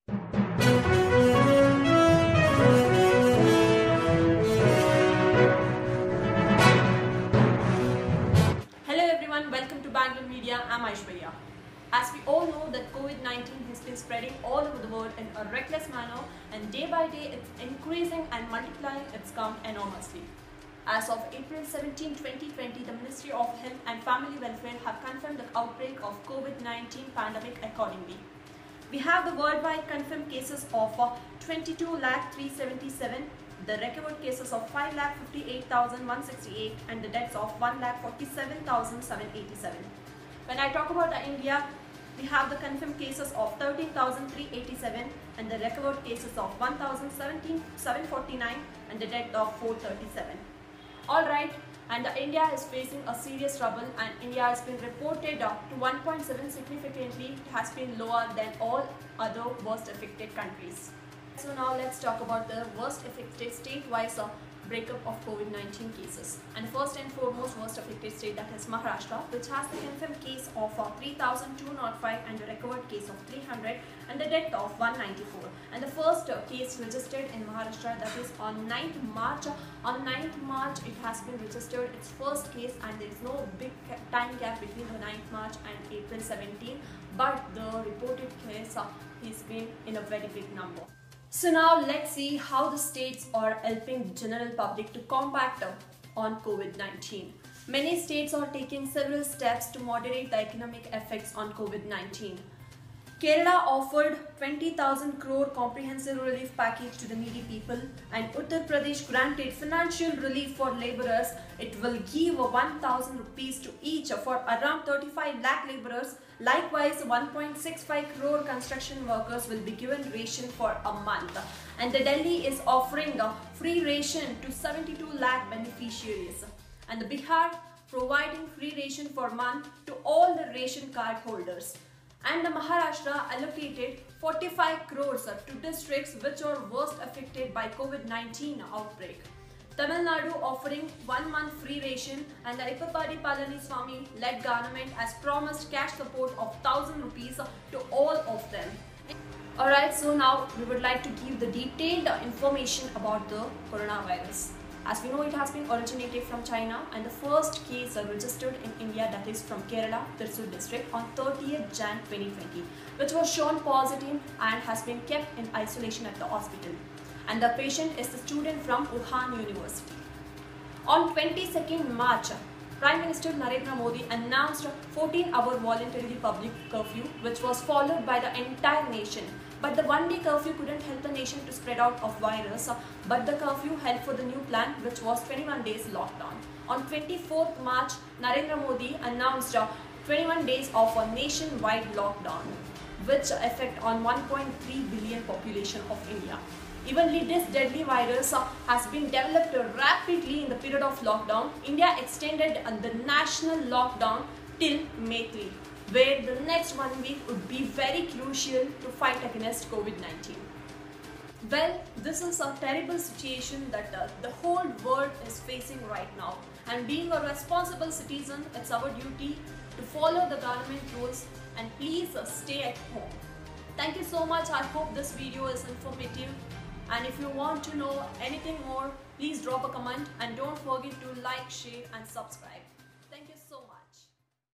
Hello everyone, welcome to Bangalore Media. I'm Aishwarya. As we all know that COVID-19 has been spreading all over the world in a reckless manner, and day by day it's increasing and multiplying its count enormously. As of April 17, 2020, the Ministry of Health and Family Welfare have confirmed the outbreak of COVID-19 pandemic accordingly. We have the worldwide confirmed cases of 22,377,000, the recovered cases of 5,58,168 and the deaths of 1,47,787. When I talk about India, we have the confirmed cases of 13,387 and the recovered cases of 1,749 and the death of 437. Alright, and India is facing a serious trouble, and India has been reported to 1.7 significantly. It has been lower than all other worst affected countries. So now let's talk about the worst affected state-wise breakup of COVID-19 cases. And first and foremost, worst affected state, that is Maharashtra, which has the confirmed case of 3,205 and a recovered case of 300 and the death of 194. And the first case registered in Maharashtra, that is on 9th March. On 9th March, it has been registered its first case, and there is no big time gap between the 9th March and April 17. But the reported case has been in a very big number. So now let's see how the states are helping the general public to combat on COVID-19. Many states are taking several steps to moderate the economic effects on COVID-19. Kerala offered 20,000 crore comprehensive relief package to the needy people, and Uttar Pradesh granted financial relief for labourers. It will give 1,000 rupees to each for around 35 lakh labourers. Likewise, 1.65 crore construction workers will be given ration for a month. And the Delhi is offering a free ration to 72 lakh beneficiaries. And the Bihar providing free ration for a month to all the ration card holders. And the Maharashtra allocated 45 crores to districts which are worst affected by COVID-19 outbreak. Tamil Nadu offering 1 month free ration, and the Eppapadi Palaniswamy led government has promised cash support of 1,000 rupees to all of them. Alright, so now we would like to give the detailed information about the coronavirus. As we know, it has been originated from China, and the first case registered in India, that is from Kerala, Thrissur district on 30th Jan 2020, which was shown positive and has been kept in isolation at the hospital. And the patient is the student from Wuhan University. On 22nd March, Prime Minister Narendra Modi announced a 14-hour voluntary public curfew, which was followed by the entire nation. But the one-day curfew couldn't help the nation to spread out of virus, but the curfew helped for the new plan, which was 21 days lockdown. On 24th March, Narendra Modi announced 21 days of a nationwide lockdown, which affect on 1.3 billion population of India. Evenly, this deadly virus has been developed rapidly in the period of lockdown. India extended the national lockdown till May 3. Where the next 1 week would be very crucial to fight against COVID-19. Well, this is a terrible situation that the whole world is facing right now. And being a responsible citizen, it's our duty to follow the government rules and please stay at home. Thank you so much. I hope this video is informative. And if you want to know anything more, please drop a comment and don't forget to like, share and subscribe.